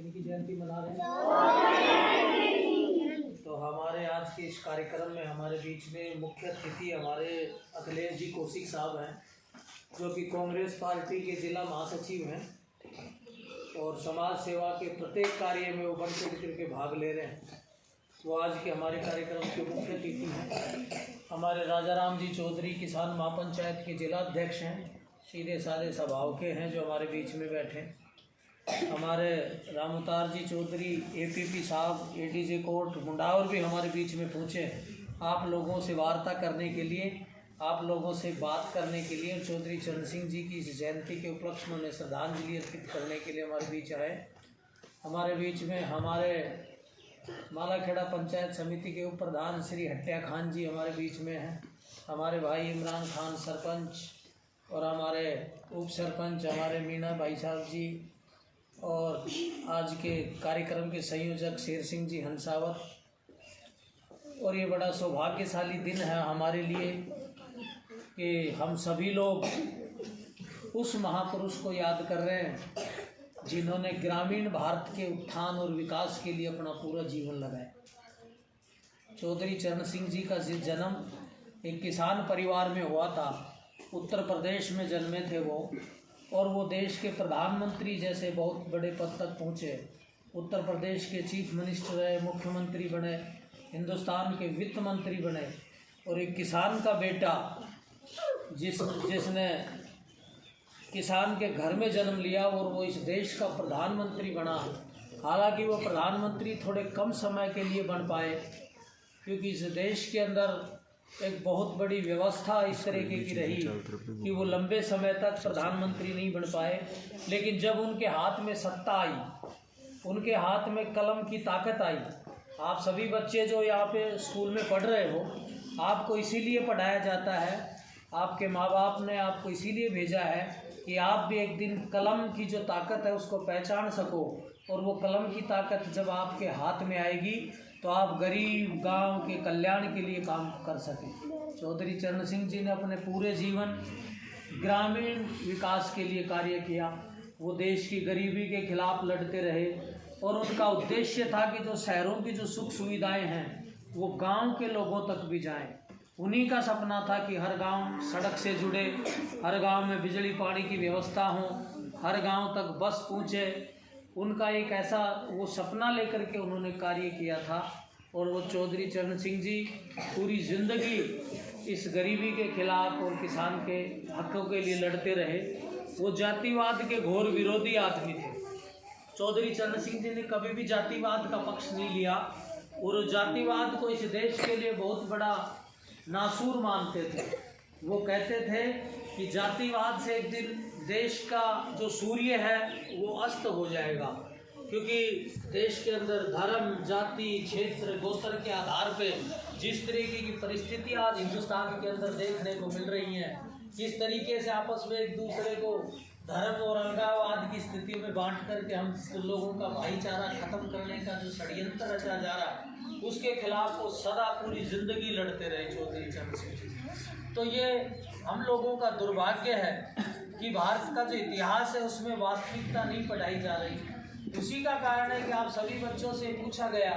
किनकी जयंती मना रहे हैं? तो हमारे आज के इस कार्यक्रम में हमारे बीच में मुख्य अतिथि हमारे अखिलेश जी कौशिक साहब हैं, जो कि कांग्रेस पार्टी के जिला महासचिव हैं और समाज सेवा के प्रत्येक कार्य में वो बढ़ चढ़ करके भाग ले रहे हैं। वो आज के हमारे कार्यक्रम के मुख्य अतिथि हैं। हमारे राजा राम जी चौधरी किसान महापंचायत के जिला अध्यक्ष हैं, सीधे साधे स्वभाव के हैं, जो हमारे बीच में बैठे। हमारे रामअवतार जी चौधरी एपीपी साहब एडीजे कोर्ट मुंडावर भी हमारे बीच में पहुँचे आप लोगों से वार्ता करने के लिए, आप लोगों से बात करने के लिए। चौधरी चरण सिंह जी की इस जयंती के उपलक्ष्य में उन्हें श्रद्धांजलि अर्पित करने के लिए हमारे बीच आए। हमारे बीच में हमारे मालाखेड़ा पंचायत समिति के उप प्रधान श्री हट्टिया खान जी हमारे बीच में हैं। हमारे भाई इमरान खान सरपंच और हमारे उप सरपंच हमारे मीना भाई साहब जी, और आज के कार्यक्रम के संयोजक शेर सिंह जी हंसावत। और ये बड़ा सौभाग्यशाली दिन है हमारे लिए कि हम सभी लोग उस महापुरुष को याद कर रहे हैं जिन्होंने ग्रामीण भारत के उत्थान और विकास के लिए अपना पूरा जीवन लगाया। चौधरी चरण सिंह जी का जन्म एक किसान परिवार में हुआ था। उत्तर प्रदेश में जन्मे थे वो, और वो देश के प्रधानमंत्री जैसे बहुत बड़े पद तक पहुँचे। उत्तर प्रदेश के चीफ मिनिस्टर रहे, मुख्यमंत्री बने, हिंदुस्तान के वित्त मंत्री बने, और एक किसान का बेटा जिसने किसान के घर में जन्म लिया और वो इस देश का प्रधानमंत्री बना। हालांकि वो प्रधानमंत्री थोड़े कम समय के लिए बन पाए, क्योंकि इस देश के अंदर एक बहुत बड़ी व्यवस्था इस तरीके की रही कि वो लंबे समय तक प्रधानमंत्री नहीं बन पाए। लेकिन जब उनके हाथ में सत्ता आई, उनके हाथ में कलम की ताकत आई। आप सभी बच्चे जो यहाँ पे स्कूल में पढ़ रहे हो, आपको इसीलिए पढ़ाया जाता है, आपके माँ बाप ने आपको इसीलिए भेजा है कि आप भी एक दिन कलम की जो ताकत है उसको पहचान सको, और वो कलम की ताकत जब आपके हाथ में आएगी तो आप गरीब गांव के कल्याण के लिए काम कर सकें। चौधरी चरण सिंह जी ने अपने पूरे जीवन ग्रामीण विकास के लिए कार्य किया। वो देश की गरीबी के खिलाफ लड़ते रहे, और उनका उद्देश्य था कि जो शहरों की जो सुख सुविधाएं हैं वो गांव के लोगों तक भी जाएं। उन्हीं का सपना था कि हर गांव सड़क से जुड़े, हर गांव में बिजली पानी की व्यवस्था हो, हर गांव तक बस पहुँचे। उनका एक ऐसा वो सपना लेकर के उन्होंने कार्य किया था। और वो चौधरी चरण सिंह जी पूरी ज़िंदगी इस गरीबी के खिलाफ और किसान के हकों के लिए लड़ते रहे। वो जातिवाद के घोर विरोधी आदमी थे। चौधरी चरण सिंह जी ने कभी भी जातिवाद का पक्ष नहीं लिया, और जातिवाद को इस देश के लिए बहुत बड़ा नासूर मानते थे। वो कहते थे कि जातिवाद से एक दिन देश का जो सूर्य है वो अस्त हो जाएगा, क्योंकि देश के अंदर धर्म, जाति, क्षेत्र, गोत्र के आधार पे जिस तरीके की परिस्थितियाँ आज हिंदुस्तान के अंदर देखने को मिल रही हैं, किस तरीके से आपस में एक दूसरे को धर्म और अलगाववाद की स्थिति में बांट करके हम लोगों का भाईचारा खत्म करने का जो षड्यंत्र रचा जा रहा है, उसके खिलाफ वो सदा पूरी जिंदगी लड़ते रहे चौधरी चरण सिंह जी। तो ये हम लोगों का दुर्भाग्य है कि भारत का जो इतिहास है उसमें वास्तविकता नहीं पढ़ाई जा रही। उसी का कारण है कि आप सभी बच्चों से पूछा गया